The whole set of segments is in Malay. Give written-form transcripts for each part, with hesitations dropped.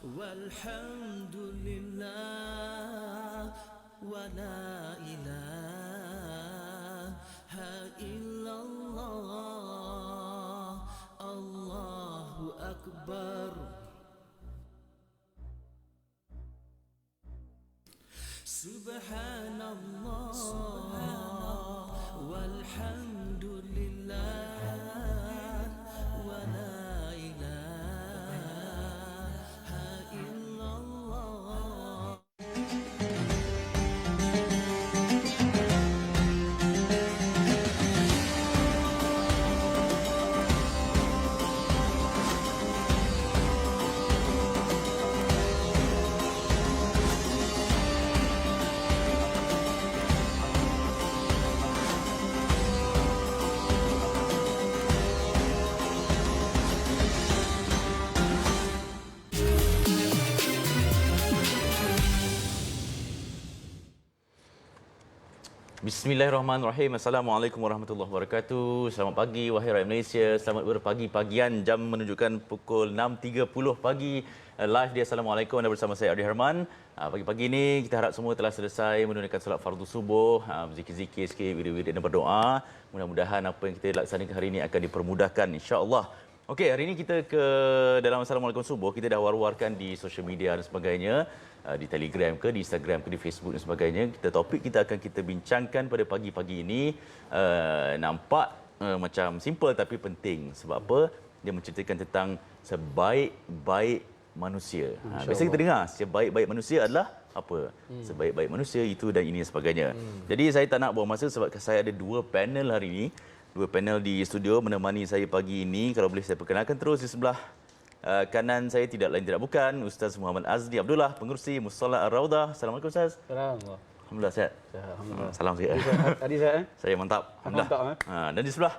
والحمد لله ولا إله إلا الله الله أكبر سبحان الله والحمد لله ولا إله إلا الله. Bismillahirrahmanirrahim. Assalamualaikum warahmatullahi wabarakatuh. Selamat pagi wahai rakyat Malaysia. Selamat berpagi-pagian. Jam menunjukkan pukul 6.30 pagi. Live di Assalamualaikum. Anda bersama saya Ardi Herman. Pagi-pagi ini kita harap semua telah selesai menunaikan solat fardu subuh, zikir-zikir sikit, wirid-wirid dan berdoa. Mudah-mudahan apa yang kita laksanakan hari ini akan dipermudahkan insya-Allah. Okey, hari ini kita ke dalam Assalamualaikum subuh, kita dah war-warkan di social media dan sebagainya, di Telegram ke, di Instagram ke, di Facebook dan sebagainya. Topik kita akan kita bincangkan pada pagi-pagi ini nampak macam simple tapi penting. Sebab apa? Dia menceritakan tentang sebaik-baik manusia. Biasa kita dengar sebaik-baik manusia adalah apa? Sebaik-baik manusia itu dan ini dan sebagainya. Jadi saya tak nak buang masa sebab saya ada dua panel hari ini. Dua panel di studio menemani saya pagi ini. Kalau boleh saya perkenalkan terus di sebelah kanan saya tidak lain tidak bukan Ustaz Muhammad Azli Abdullah, pengerusi Musalla Ar-Raudah. Assalamualaikum Ustaz. Assalamualaikum. Alhamdulillah sihat. Alhamdulillah. Salam sikit. Tadi saya Saya mantap. Alhamdulillah. Mantap, Dan di sebelah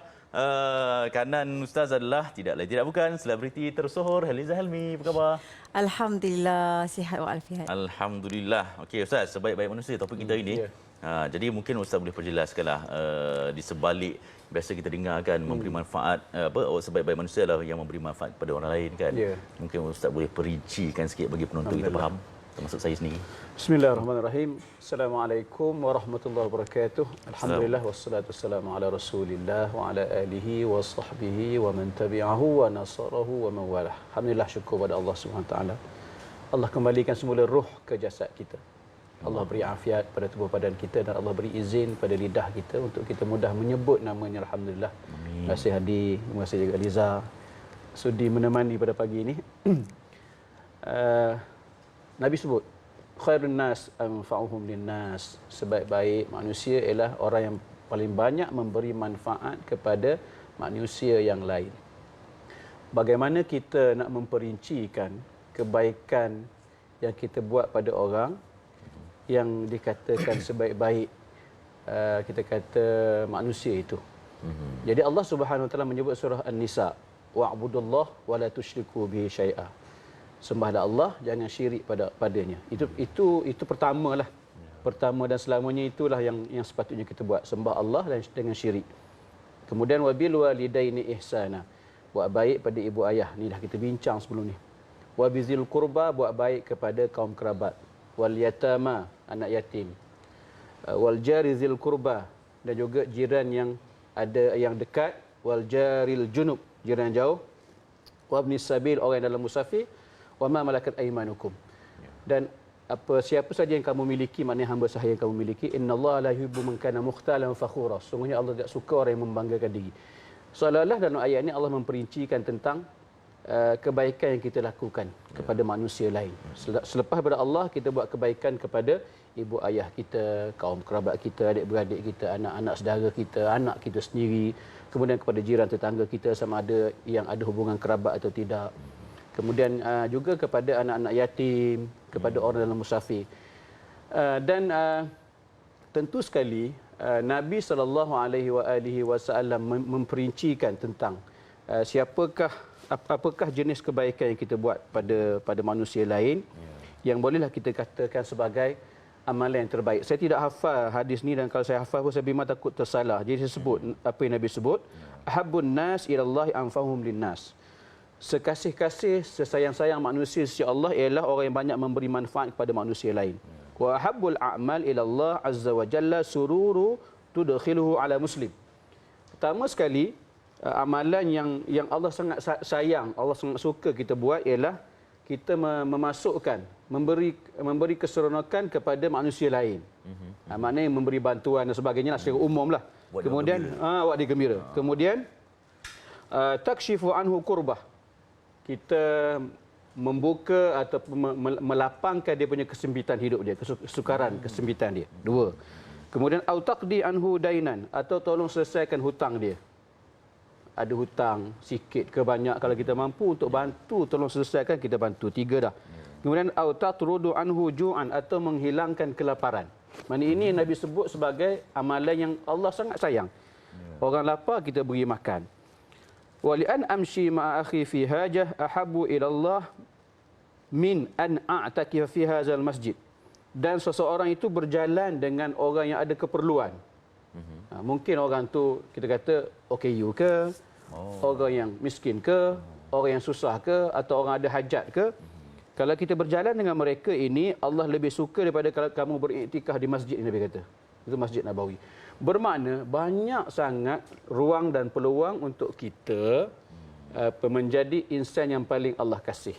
kanan Ustaz adalah tidak lain tidak bukan selebriti tersohor Heliza Helmi. Apa khabar? Alhamdulillah sihat walafiat. Alhamdulillah. Okey Ustaz, sebaik-baik manusia topik kita ini. Jadi mungkin Ustaz boleh perjelaskanlah di sebalik biasa kita dengar kan memberi manfaat sebaik-baik manusia adalah yang memberi manfaat kepada orang lain kan. Mungkin Ustaz boleh perincikan sikit bagi penonton kita faham, termasuk saya sendiri. Bismillahirrahmanirrahim. Assalamualaikum warahmatullahi wabarakatuh. Alhamdulillah wassalatu wassalamu ala Rasulillah wa ala alihi wa sahbihi wa man tabi'ahu wa nasarahu wa man walah. Alhamdulillah, syukur pada Allah Subhanahu wa taala. Allah kembalikan semula ruh ke jasad kita. Allah beri afiat pada tubuh badan kita dan Allah beri izin pada lidah kita untuk kita mudah menyebut namanya. Alhamdulillah. Terima kasih Hadi, terima kasih juga Liza sudi menemani pada pagi ini. Nabi sebut khairun nas anfa'uhum linnas, sebaik-baik manusia ialah orang yang paling banyak memberi manfaat kepada manusia yang lain. Bagaimana kita nak memperincikan kebaikan yang kita buat pada orang yang dikatakan sebaik-baik kita kata manusia itu. Jadi Allah Subhanahu Wa Taala menyebut surah An-Nisa, wa'budullah wa la tusyriku bihi syai'a. Sembahlah Allah, jangan syirik padanya. Itu pertamalah. Pertama dan selamanya itulah yang sepatutnya kita buat, sembah Allah dan dengan syirik. Kemudian wabil walidaini ihsana, buat baik pada ibu ayah. Ni dah kita bincang sebelum ni. Wa bizil qurba, buat baik kepada kaum kerabat. Wal yatama, anak yatim. Wal jari zil qurba, dan juga jiran yang ada yang dekat. Wal jaril junub, jiran jauh. Wa ibnis sabil, orang yang dalam musafir. Wa ma malakat aymanukum. Dan siapa saja yang kamu miliki, maknanya hamba sahaya yang kamu miliki. Innallaha la yuhibbu man kana mukhtalan fakhura. Sungguhnya Allah tidak suka orang yang membanggakan diri. Seolah-olah dalam ayat ini Allah memperincikan tentang kebaikan yang kita lakukan kepada manusia lain. Selepas daripada Allah, kita buat kebaikan kepada ibu ayah kita, kaum kerabat kita, adik-beradik kita, anak-anak saudara kita, anak kita sendiri, kemudian kepada jiran tetangga kita sama ada yang ada hubungan kerabat atau tidak. Kemudian juga kepada anak-anak yatim, kepada orang dalam musafir. Dan tentu sekali Nabi SAW memperincikan tentang apakah jenis kebaikan yang kita buat pada manusia lain yang bolehlah kita katakan sebagai amalan yang terbaik. Saya tidak hafal hadis ni, dan kalau saya hafal pun saya memang takut tersalah. Jadi saya sebut apa yang Nabi sebut, ahabbun nas ilallahi anfa'uhum linnas. sekasih-kasih, sesayang-sayang manusia sisi Allah ialah orang yang banyak memberi manfaat kepada manusia lain. Wa habbul a'mal ila Allah azza wa jalla sururu tudkhiluhu ala muslim. Pertama sekali, amalan yang Allah sangat sayang, Allah sangat suka kita buat ialah kita memasukkan, memberi keseronokan kepada manusia lain. Maknanya memberi bantuan dan sebagainya lah, secara umum lah. Kemudian awak digembira. Kemudian takshifu anhu kurbah. Kita membuka atau melapangkan dia punya kesempitan hidup dia, kesukaran, kesempitan dia. 2. Kemudian au taqdi anhu dainan, atau tolong selesaikan hutang dia. Ada hutang sikit ke banyak, kalau kita mampu untuk bantu, tolong selesaikan, kita bantu. 3 dah. Kemudian au tatrudu anhu ju'an, atau menghilangkan kelaparan. Maksudnya ini Nabi sebut sebagai amalan yang Allah sangat sayang. Orang lapar kita beri makan. Wa li an amshi ma'a akhi fi hajah ahabbu ila Allah min an a'takifa fi hadzal masjid. Dan seseorang itu berjalan dengan orang yang ada keperluan. Mungkin orang tu kita kata OKU ke, orang yang miskin ke, orang yang susah ke, atau orang ada hajat ke. Kalau kita berjalan dengan mereka ini, Allah lebih suka daripada kalau kamu beriktikaf di masjid ini, Nabi kata. Itu Masjid Nabawi. Bermakna banyak sangat ruang dan peluang untuk kita menjadi insan yang paling Allah kasih.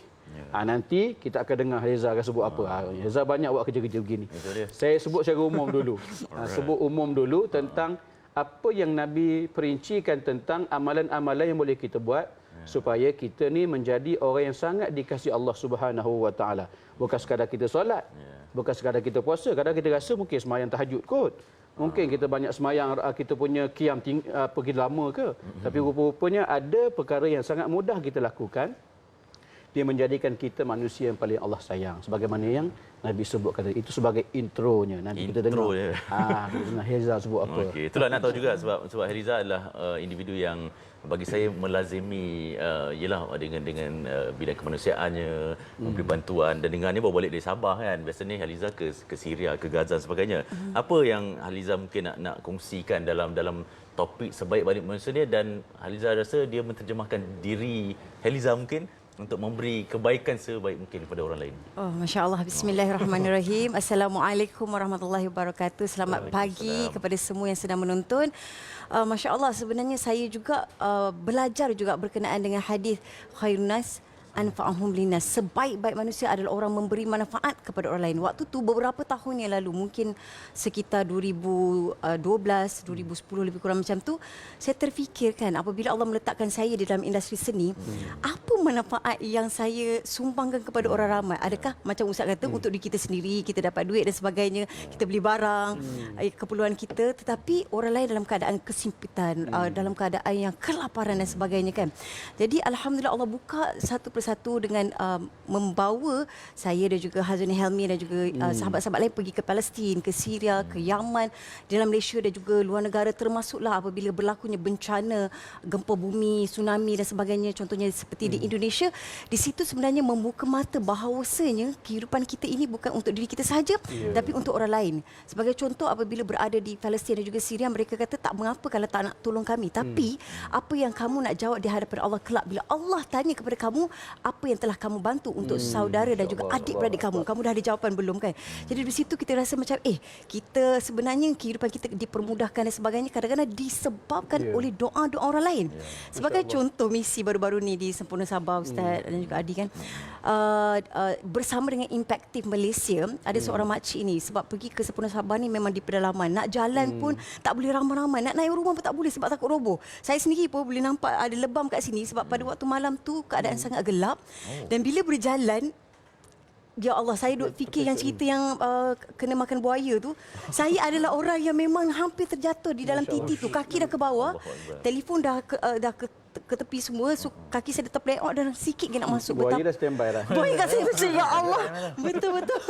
Nanti kita akan dengar Reza akan sebut apa. Reza banyak buat kerja-kerja begini. Saya sebut secara umum dulu. Sebut umum dulu tentang apa yang Nabi perincikan tentang amalan-amalan yang boleh kita buat supaya kita ni menjadi orang yang sangat dikasihi Allah Subhanahu wa taala. Bukan sekadar kita solat, bukan sekadar kita puasa, kadang kita rasa mungkin sembahyang tahajud kot. Mungkin kita banyak semayang, kita punya qiyam pergi lama ke. Tapi rupa-rupanya ada perkara yang sangat mudah kita lakukan. Dia menjadikan kita manusia yang paling Allah sayang. Sebagaimana yang Nabi sebutkan tadi. Itu sebagai intronya. Nanti kita dengar. Dengar Heriza sebut apa. Okey, itulah nak tahu juga sebab Heriza adalah individu yang bagi saya melazimi ialah dengan bidang kemanusiaannya, memberi bantuan, dan dengannya bawa balik dari Sabah kan. Biasanya Haliza ke Syria, ke Gaza dan sebagainya. Apa yang Haliza mungkin nak kongsikan dalam topik sebaik-baik manusia dia, dan Haliza rasa dia menterjemahkan diri Haliza mungkin untuk memberi kebaikan sebaik mungkin kepada orang lain. Masya Allah. Bismillahirrahmanirrahim. Assalamualaikum warahmatullahi wabarakatuh. Selamat pagi kepada semua yang sedang menonton. Masya Allah, sebenarnya saya juga belajar juga berkenaan dengan hadis khairun nas anfa'uhum linnas. Sebaik-baik manusia adalah orang memberi manfaat kepada orang lain. Waktu tu beberapa tahun yang lalu, mungkin sekitar 2012, 2010 lebih kurang macam tu, saya terfikirkan apabila Allah meletakkan saya di dalam industri seni, apa manfaat yang saya sumbangkan kepada orang ramai? Adakah macam Ustaz kata untuk diri kita sendiri, kita dapat duit dan sebagainya, kita beli barang, keperluan kita, tetapi orang lain dalam keadaan kesempitan, dalam keadaan yang kelaparan dan sebagainya kan. Jadi alhamdulillah Allah buka satu persatu dengan membawa saya dan juga Hazani Helmi dan juga sahabat-sahabat lain pergi ke Palestin, ke Syria, ke Yaman, dalam Malaysia dan juga luar negara, termasuklah apabila berlakunya bencana, gempa bumi, tsunami dan sebagainya, contohnya seperti di Indonesia. Di situ sebenarnya membuka mata bahawasanya kehidupan kita ini bukan untuk diri kita sahaja, tapi untuk orang lain. Sebagai contoh, apabila berada di Palestin dan juga Syria, mereka kata tak mengapa kalau tak nak tolong kami, tapi apa yang kamu nak jawab di hadapan Allah kelak bila Allah tanya kepada kamu, apa yang telah kamu bantu untuk saudara dan juga adik-beradik kamu. Kamu dah ada jawapan belum kan? Jadi di situ kita rasa macam kita sebenarnya kehidupan kita dipermudahkan dan sebagainya kadang-kadang disebabkan oleh doa-doa orang lain. Sebagai contoh misi baru-baru ni di Sempurna Sabah, Ustaz dan juga Adi kan, bersama dengan Impactive Malaysia, ada seorang makcik ni, sebab pergi ke Sempurna Sabah ni memang di pedalaman, nak jalan pun tak boleh ramai-ramai, nak naik rumah pun tak boleh sebab takut roboh. Saya sendiri pun boleh nampak ada lebam kat sini sebab pada waktu malam tu keadaan sangat gelap. Dan bila berjalan, ya Allah, saya duk fikir yang cerita yang kena makan buaya tu. Saya adalah orang yang memang hampir terjatuh di dalam titi tu. Kaki dah ke bawah, telefon dah ke tepi semua. So kaki saya dah terpeleok dan sikit ke nak masuk. Buaya dah standby dah. Buaya kat saya macam, ya Allah. Betul-betul.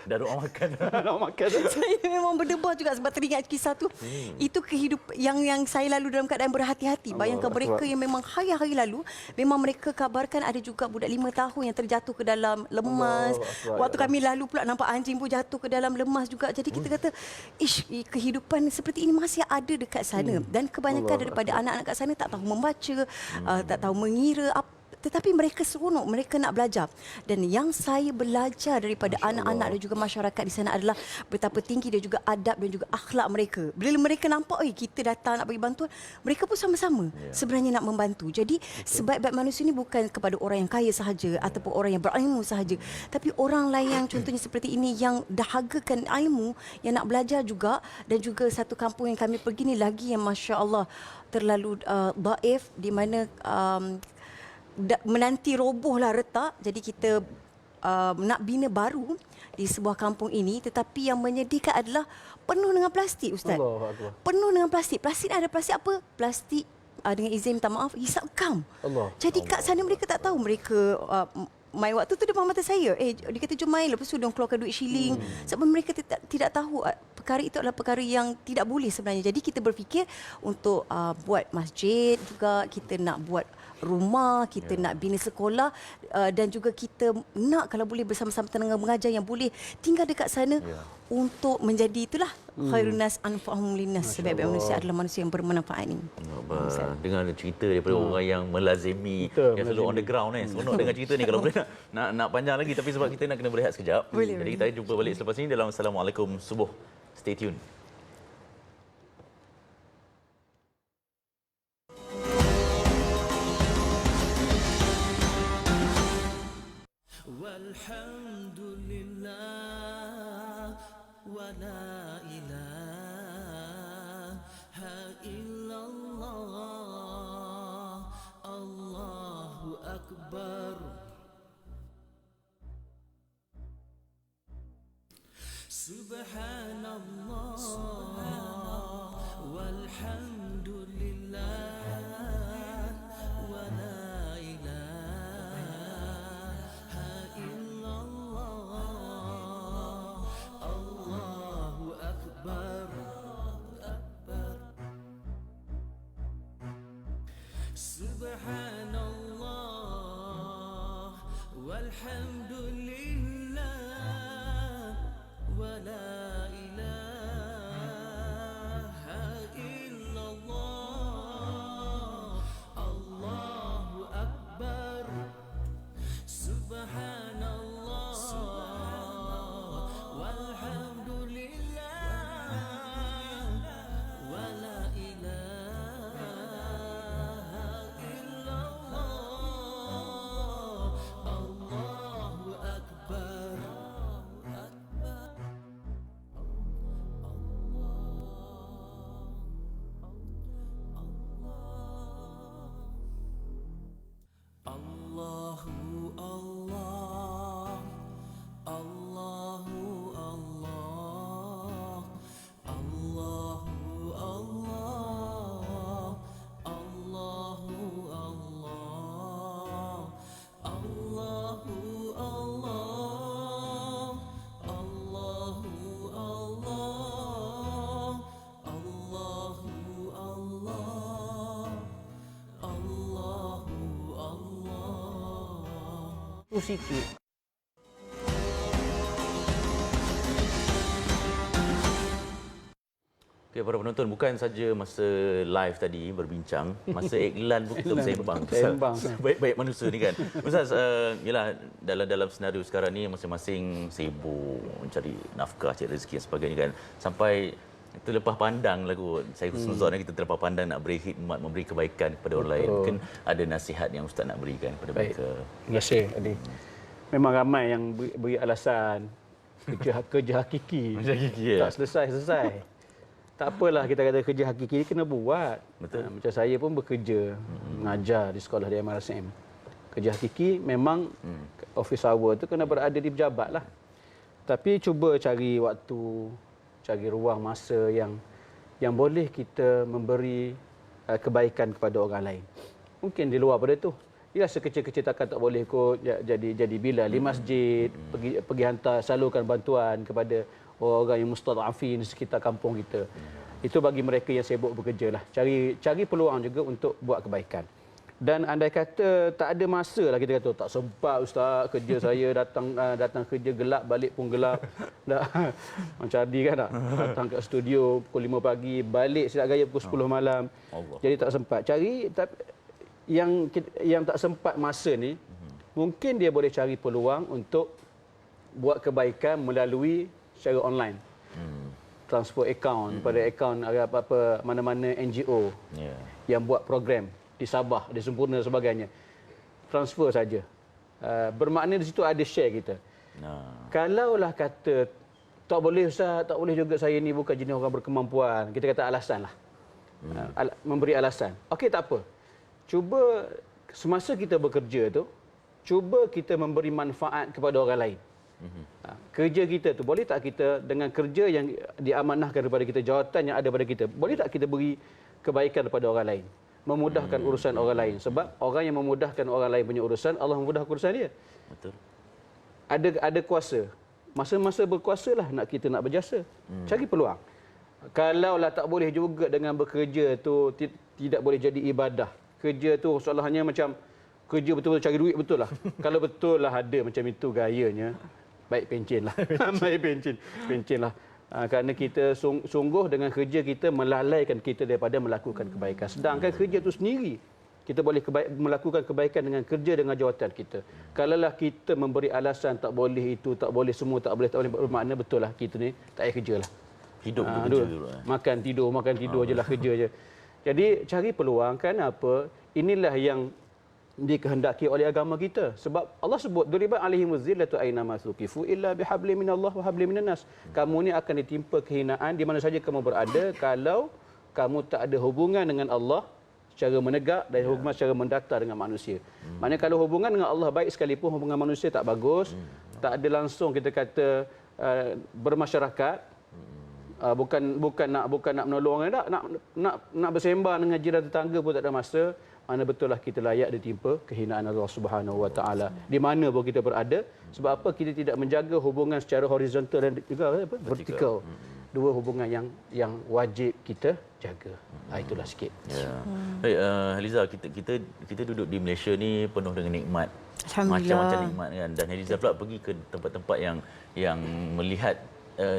Dah doa makan. Saya memang berdebar juga sebab teringat kisah tu. Itu kehidupan yang saya lalu dalam keadaan berhati-hati. Bayangkan mereka yang memang hari-hari lalu, memang mereka kabarkan ada juga budak 5 tahun yang terjatuh ke dalam lemas. Waktu kami lalu pula nampak anjing pun jatuh ke dalam lemas juga. Jadi kita kata, kehidupan seperti ini masih ada dekat sana. Dan kebanyakan daripada anak-anak kat sana tak tahu membaca, tak tahu mengira, tetapi mereka seronok, mereka nak belajar. Dan yang saya belajar daripada anak-anak dan juga masyarakat di sana adalah betapa tinggi dan juga adab dan juga akhlak mereka. Bila mereka nampak kita datang nak bagi bantuan, mereka pun sama-sama sebenarnya nak membantu. Jadi sebaik-baik manusia ni bukan kepada orang yang kaya sahaja ataupun orang yang berilmu sahaja, tapi orang lain yang contohnya seperti ini yang dahagakan ilmu, yang nak belajar juga. Dan juga satu kampung yang kami pergi ni lagi yang Masya Allah terlalu daif, di mana menanti robohlah retak. Jadi kita nak bina baru di sebuah kampung ini, tetapi yang menyedihkan adalah penuh dengan plastik, Ustaz. Penuh dengan plastik. Plastik ada plastik apa? Plastik dengan izin minta maaf, hisap kam. Jadi kat sana mereka tak tahu. Mereka mai waktu tu depan mata saya, dia kata jom main, lepas tu dia keluarkan duit shilling. Sebab mereka tidak tahu perkara itu adalah perkara yang tidak boleh sebenarnya. Jadi kita berfikir untuk buat masjid juga, kita nak buat rumah, kita nak bina sekolah, dan juga kita nak kalau boleh bersama-sama tenaga mengajar yang boleh tinggal dekat sana untuk menjadi itulah khairun nas anfa'uhum linnas. Sebaik-baik manusia adalah manusia yang bermanfaat ini. Dengan cerita daripada orang yang melazimi, yang selalu on the ground seronok dengan cerita ni. Kalau boleh nak panjang lagi, tapi sebab kita nak kena berehat sekejap. Jadi kita jumpa balik selepas ini dalam Assalamualaikum Subuh. Stay tune. Walhamdulillah wa la ilaha illallah, Allahu akbar. Subhanallah walhamdulillah wa la ilaha illallah, Allahu akbar. Subhanallah walhamdulillah wa la ilaha illallah, Allahu akbar. Subhanallah walhamdulillah wa la ilaha illallah, Allahu akbar. Allahu Allah, Allahu Allah, Allahu Allah, Allahu Allah, Allahu Allah, Allahu Allah, Allahu Allah, Allahu Allah. Sikit. Okay, para penonton, bukan saja masa live tadi berbincang, masa iklan pun kita bersembang. Baik-baik manusia ni kan. Ustaz, yalah, dalam senario sekarang ni masing-masing sibuk mencari nafkah, cari rezeki dan sebagainya kan. Sampai terlepas pandang lah kot. Saya husnuzon kita terlepas pandang nak beri khidmat, memberi kebaikan kepada orang lain. Mungkin ada nasihat yang Ustaz nak berikan kepada mereka. Terima kasih, Adi. Memang ramai yang beri alasan kerja hakiki. Tak selesai-selesai. Tak apalah, kita kata kerja hakiki ni kena buat. Betul. Macam saya pun bekerja, mengajar di sekolah di MRSM. Kerja hakiki memang office hour tu kena berada di pejabat lah. Tapi cuba cari waktu, cari ruang masa yang boleh kita memberi kebaikan kepada orang lain. Mungkin di luar pada tu. Ya, sekecil-kecil takkan tak boleh kot jadi bilal di masjid, pergi hantar, salurkan bantuan kepada orang yang mustadafin di sekitar kampung kita. Itu bagi mereka yang sibuk bekerja lah. Cari peluang juga untuk buat kebaikan. Dan andai kata tak ada masa lah, kita kata tak sempat Ustaz, kerja saya datang kerja gelap, balik pun gelap. Macam Adi kan tak? Datang kat studio pukul 5 pagi, balik silap gaya pukul 10 malam. Allah. Jadi tak sempat. yang tak sempat masa ni, mungkin dia boleh cari peluang untuk buat kebaikan melalui secara online. Transfer akaun pada akaun apa-apa mana-mana NGO yang buat program di Sabah, di Sempurna dan sebagainya. Transfer saja. Bermakna di situ ada share kita. Kalaulah kata tak boleh Ustaz, tak boleh juga, saya ni bukan jenis orang berkemampuan. Kita kata alasan lah. Memberi alasan. Okey, tak apa. Cuba semasa kita bekerja tu, cuba kita memberi manfaat kepada orang lain. Kerja kita tu, boleh tak kita dengan kerja yang diamanahkan kepada kita, jawatan yang ada pada kita, boleh tak kita beri kebaikan kepada orang lain? Memudahkan urusan orang lain. Sebab orang yang memudahkan orang lain punya urusan, Allah memudahkan urusan dia. Betul. Ada kuasa. Masa-masa berkuasa lah kita nak berjasa. Cari peluang. Kalaulah tak boleh juga dengan bekerja tu tidak boleh jadi ibadah. Kerja tu soalnya macam kerja betul-betul cari duit betul lah. Kalau betul lah ada macam itu gayanya, baik pencen lah. Baik pencen lah. Kerana kita sungguh dengan kerja kita melalaikan kita daripada melakukan kebaikan. Sedangkan kerja itu sendiri, kita boleh melakukan kebaikan dengan kerja dengan jawatan kita. Kalaulah kita memberi alasan tak boleh itu, tak boleh semua, tak boleh, bermakna betul lah kita ni tak payah kerja lah. Hidup kerja dulu. Makan tidur je lah, kerja je. Jadi cari peluang, kan apa, inilah yang dikehendaki oleh agama kita. Sebab Allah sebut duribat alaihimuz zillatu aina ma suqifu illa bihablim minallah wa hablim minan nas. Kamu ni akan ditimpa kehinaan di mana saja kamu berada kalau kamu tak ada hubungan dengan Allah secara menegak dan hubungan secara mendata dengan manusia. Maknanya kalau hubungan dengan Allah baik sekalipun hubungan manusia tak bagus, tak ada langsung kita kata bermasyarakat, bukan nak menolong, nak bersembang dengan jiran tetangga pun tak ada masa. Mana betul lah kita layak ditimpa kehinaan Allah Subhanahu Wa Taala di mana pun kita berada. Sebab apa? Kita tidak menjaga hubungan secara horizontal dan juga vertikal. Dua hubungan yang wajib kita jaga. Itulah sikit. Ya. Baik, Haliza, kita duduk di Malaysia ni penuh dengan nikmat. Macam-macam nikmat kan. Dan Haliza pula pergi ke tempat-tempat yang melihat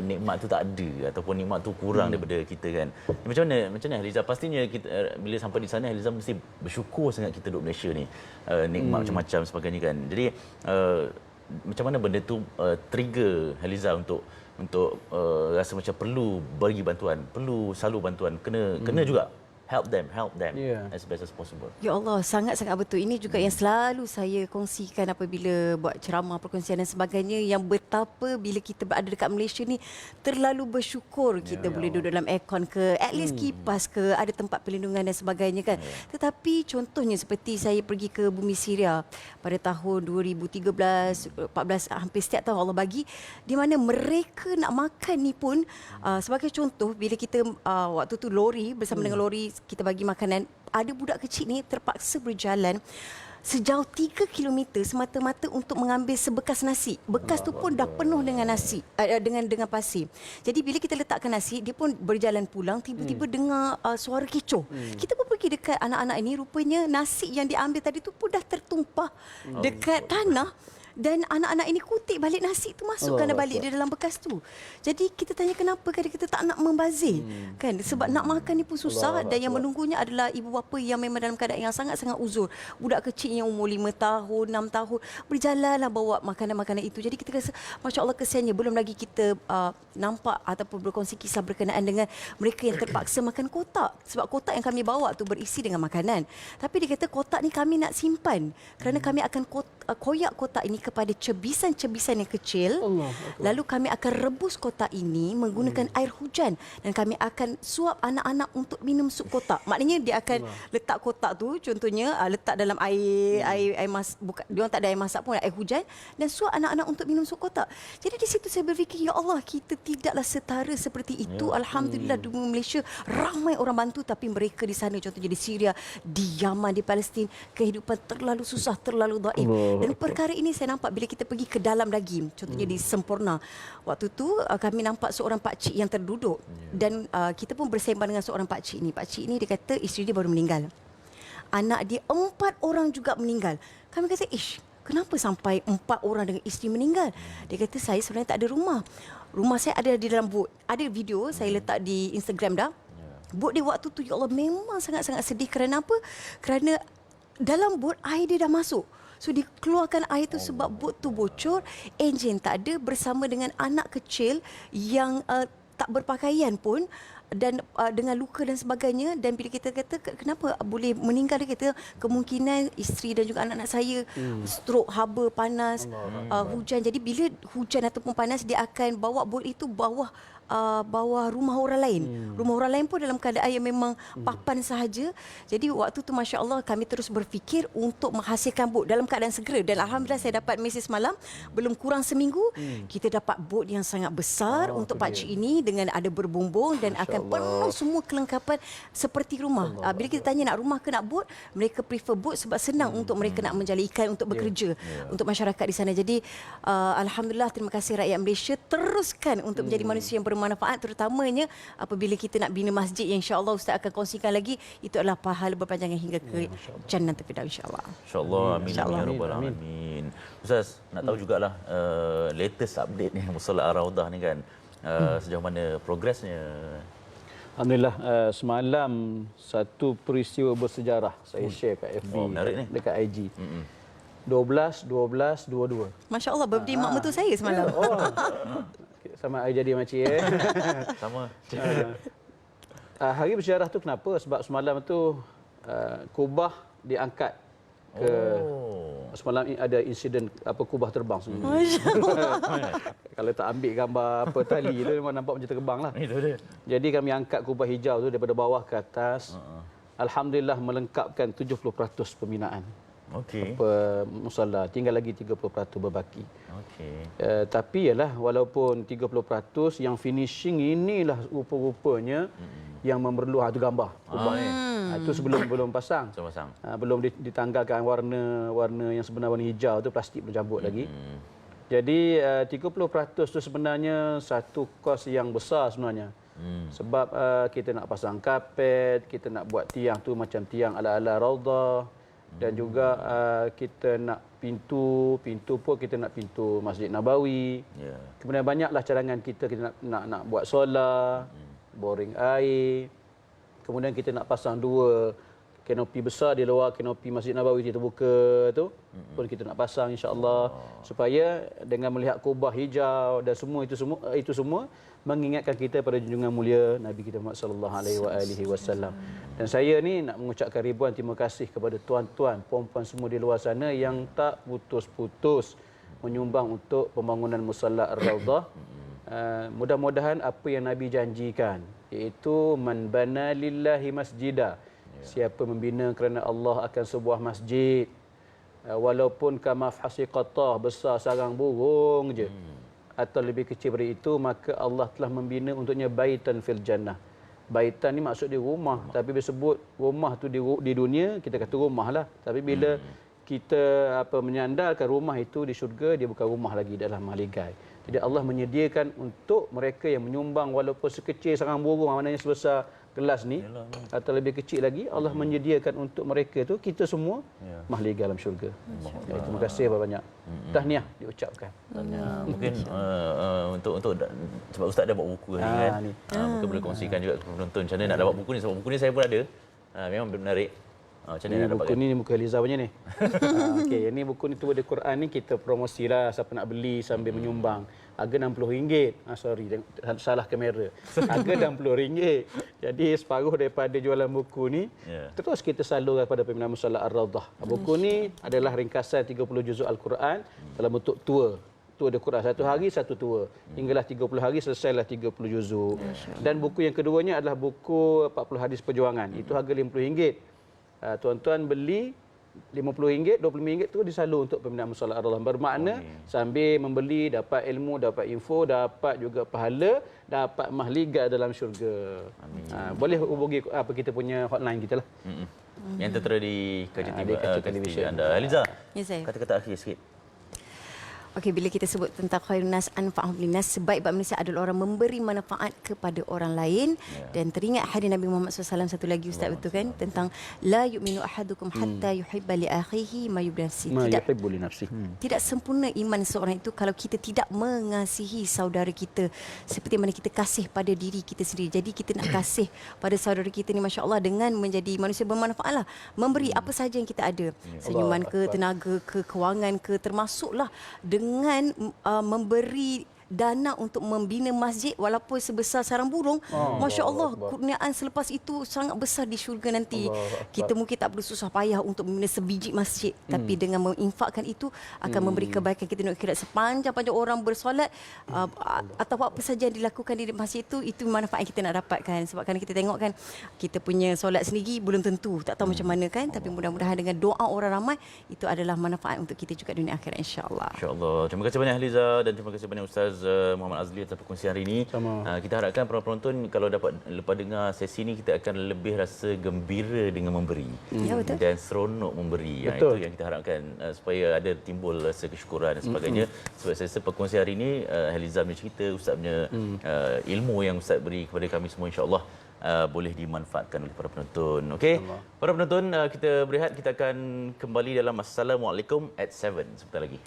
nikmat tu tak ada ataupun nikmat tu kurang daripada kita kan. Macam mana Haliza? Pastinya kita bila sampai di sana Haliza mesti bersyukur sangat kita duduk Malaysia ni. Nikmat macam-macam sebagainya kan. Jadi macam mana benda tu trigger Haliza untuk rasa macam perlu bagi bantuan, perlu selalu bantuan, kena juga help them as best as possible. Ya Allah, sangat-sangat betul. Ini juga yang selalu saya kongsikan apabila buat ceramah, perkongsian dan sebagainya, yang betapa bila kita berada dekat Malaysia ni terlalu bersyukur kita boleh duduk dalam aircon ke, at least kipas ke, ada tempat perlindungan dan sebagainya kan. Tetapi contohnya seperti saya pergi ke bumi Syria pada tahun 2013, 14, hampir setiap tahun Allah bagi, di mana mereka nak makan ni pun sebagai contoh, bila kita waktu tu lori bersama dengan lori kita bagi makanan, ada budak kecil ni terpaksa berjalan sejauh 3 km semata-mata untuk mengambil sebekas nasi. Bekas tu pun dah penuh dengan nasi, dengan pasir. Jadi bila kita letakkan nasi, dia pun berjalan pulang, tiba-tiba dengar suara kecoh. Kita pun pergi dekat anak-anak ini, rupanya nasi yang diambil tadi tu pun dah tertumpah dekat tanah. Dan anak-anak ini kutip balik nasi tu, masukkan balik di dalam bekas tu. Jadi kita tanya kenapa, kan kita tak nak membazir. Kan sebab nak makan ni pun susah, dan yang menunggunya adalah ibu bapa yang memang dalam keadaan yang sangat-sangat uzur. Budak kecil yang umur 5 tahun, 6 tahun berjalanlah bawa makanan-makanan itu. Jadi kita rasa masya-Allah kesiannya. Belum lagi kita nampak ataupun berkongsi kisah berkenaan dengan mereka yang terpaksa makan kotak. Sebab kotak yang kami bawa tu berisi dengan makanan. Tapi dia kata kotak ni kami nak simpan kerana kami akan koyak kotak ini kepada cebisan-cebisan yang kecil. Lalu kami akan rebus kotak ini menggunakan air hujan dan kami akan suap anak-anak untuk minum sup kotak. Maknanya dia akan letak kotak tu, contohnya letak dalam air bukan, dia orang tak ada air masak pun, air hujan, dan suap anak-anak untuk minum sup kotak. Jadi di situ saya berfikir, ya Allah, kita tidaklah setara seperti itu. Alhamdulillah di Malaysia ramai orang bantu, tapi mereka di sana, contohnya di Syria, di Yaman, di Palestin, kehidupan terlalu susah, terlalu dhaif. Dan perkara ini saya nampak bila kita pergi ke dalam lagi, contohnya di Sempurna. Waktu tu kami nampak seorang pakcik yang terduduk, dan kita pun bersembang dengan seorang pakcik ni. Pakcik ni dia kata isteri dia baru meninggal. Anak dia 4 orang juga meninggal. Kami kata, kenapa sampai 4 orang dengan isteri meninggal? Dia kata, saya sebenarnya tak ada rumah. Rumah saya ada di dalam bot. Ada video saya letak di Instagram dah. Bot dia waktu tu, ya Allah, memang sangat-sangat sedih. Kerana apa? Kerana dalam bot air dia dah masuk. So dikeluarkan air tu sebab bot tu bocor, enjin tak ada, bersama dengan anak kecil yang tak berpakaian pun dan dengan luka dan sebagainya. Dan bila kita kata kenapa boleh meninggal, dia kata kemungkinan isteri dan juga anak-anak saya stroke, haba, panas, hujan. Jadi bila hujan ataupun panas, dia akan bawa bot itu bawah rumah orang lain. Rumah orang lain pun dalam keadaan yang memang papan sahaja. Jadi waktu tu Masya Allah kami terus berfikir untuk menghasilkan bot dalam keadaan segera. Dan Alhamdulillah saya dapat mesej semalam, belum kurang seminggu kita dapat bot yang sangat besar untuk pakcik ini dengan ada berbumbung dan akan penuh semua kelengkapan seperti rumah. Bila kita tanya nak rumah ke nak bot, mereka prefer bot sebab senang untuk mereka nak menjala ikan untuk bekerja untuk masyarakat di sana. Jadi Alhamdulillah, terima kasih rakyat Malaysia, teruskan untuk menjadi manusia yang bermanfaat, terutamanya apabila kita nak bina masjid yang insya-Allah Ustaz akan kongsikan lagi, itu adalah pahala berpanjangan hingga ke Jannah Firdaus insya-Allah. Insya-Allah, amin ya rabbal alamin. Ustaz, nak tahu jugalah latest update ni Musalla Ar-Raudhah ni kan. Sejauh mana progresnya? Alhamdulillah, semalam satu peristiwa bersejarah saya share kat FB, dekat IG. 12-12-22. Masya Allah, birthday mak mertua saya semalam. Sama air jadi makcik Sama. Hari bersejarah tu kenapa? Sebab semalam tu Kubah diangkat ke semalam ini ada insiden kubah terbang sebenarnya. Kalau tak ambil gambar tali tu memang nampak macam terbang lah. Itu dia. Jadi kami angkat kubah hijau tu daripada bawah ke atas. Alhamdulillah melengkapkan 70% pembinaan. Okey. Musalla, tinggal lagi 30% berbaki. Okey. Tapi yalah, walaupun 30% yang finishing inilah rupa-rupanya yang memerlukan tu gambar kubah ni. Itu belum pasang. Belum ditanggalkan warna yang sebenar, warna hijau tu, plastik belum campur lagi. Jadi 30% tu sebenarnya satu kos yang besar sebenarnya. Sebab kita nak pasang kapet, kita nak buat tiang tu macam tiang ala-ala Raudhah. Dan juga kita nak pintu pun kita nak pintu Masjid Nabawi. Kemudian banyaklah cadangan kita nak buat solar, boring air. Kemudian kita nak pasang 2 kanopi besar di luar kanopi Masjid Nabawi kita buka tu pun kita nak pasang insya-Allah, supaya dengan melihat kubah hijau dan itu semua mengingatkan kita pada junjungan mulia Nabi kita Muhammad sallallahu alaihi wasallam. Dan saya ni nak mengucapkan ribuan terima kasih kepada tuan-tuan, puan-puan semua di luar sana yang tak putus-putus menyumbang untuk pembangunan Musalla Ar-Raudhah. Mudah-mudahan apa yang Nabi janjikan, iaitu man bana lillahi masjida, siapa membina kerana Allah akan sebuah masjid, walaupun kama fasiqatah, besar sarang burung je, atau lebih kecil dari itu, maka Allah telah membina untuknya baitan fil jannah. Baitan ni maksud dia rumah, tapi disebut rumah tu di dunia kita kata rumah lah, tapi bila kita menyandarkan rumah itu di syurga, dia bukan rumah lagi, dalam mahligai. Jadi Allah menyediakan untuk mereka yang menyumbang walaupun sekecil sarang burung, maknanya sebesar gelas ni atau lebih kecil lagi, Allah menyediakan untuk mereka tu, kita semua mahligai dalam syurga. Terima kasih banyak. Tahniah diucapkan. Mungkin untuk sebab Ustaz dah buat buku hari kan. Mungkin boleh kongsikan juga kepada penonton macam mana nak dapat buku ni, sebab buku ni saya pun ada. Memang menarik. Macam mana nak dapat? Buku ni buku Eliza punya ni. Okey, ini buku ni tu ada Quran ni, kita promosilah siapa nak beli sambil menyumbang. Harga RM60. Sorry, salah kamera. Harga RM60. Jadi separuh daripada jualan buku ni terus kita salurkan kepada pembinaan Musalla Ar-Raudhah. Buku ni adalah ringkasan 30 juzuk Al-Quran dalam bentuk tua. Tua ada Quran, satu hari satu tua. Hinggalah 30 hari selesailah 30 juzuk. Dan buku yang keduanya adalah buku 40 hadis perjuangan. Itu harga RM50. Tuan-tuan beli RM50, RM25 tu disalur untuk pembinaan Musalla Ar-Raudhah. Bermakna sambil membeli dapat ilmu, dapat info, dapat juga pahala, dapat mahligai dalam syurga. Boleh hubungi kita punya hotline kita lah. Yang tertera di kaca televisyen anda. Eliza, Ya, saya. kata-kata akhir sikit. Okey, bila kita sebut tentang khairun nas anfa'uhum linnas, sebaik-baik manusia adalah orang memberi manfaat kepada orang lain. Dan teringat hadis Nabi Muhammad SAW satu lagi Ustaz, betul kan, tentang la yu'minu ahadukum hatta yuhibba li akhihi ma yuhibbu li nafsihi. Ma yuhibbu li nafsihi. Tidak sempurna iman seorang itu kalau kita tidak mengasihi saudara kita seperti mana kita kasih pada diri kita sendiri. Jadi kita nak kasih pada saudara kita ni, masya-Allah, dengan menjadi manusia bermanfaat lah, memberi apa saja yang kita ada, senyuman ke, tenaga ke, kewangan ke, termasuklah dengan memberi dana untuk membina masjid walaupun sebesar sarang burung. Masya Allah, kurniaan selepas itu sangat besar di syurga nanti. Kita mungkin tak perlu susah payah untuk membina sebiji masjid, tapi dengan menginfakkan itu akan memberi kebaikan kita nak kira sepanjang-panjang orang bersolat atau apa saja yang dilakukan di masjid itu manfaat yang kita nak dapatkan. Sebab kan kita tengok kan, kita punya solat sendiri belum tentu, tak tahu macam mana kan, tapi mudah-mudahan dengan doa orang ramai itu adalah manfaat untuk kita juga dunia akhirat, insya-Allah. Insya-Allah. Terima kasih banyak Haliza dan terima kasih banyak Ustaz Muhammad Azli atas perkongsian hari ini. Kita harapkan para penonton kalau dapat lepas dengar sesi ini, kita akan lebih rasa gembira dengan memberi. Ya, betul. Dan seronok memberi. Itu yang kita harapkan, supaya ada timbul rasa kesyukuran dan sebagainya. Sebab saya rasa perkongsian hari ini, Haliza punya cerita, Ustaz punya ilmu yang Ustaz beri kepada kami semua, insya-Allah boleh dimanfaatkan oleh para penonton. Okey. Para penonton, kita berehat, kita akan kembali dalam Assalamualaikum at 7 sebentar lagi.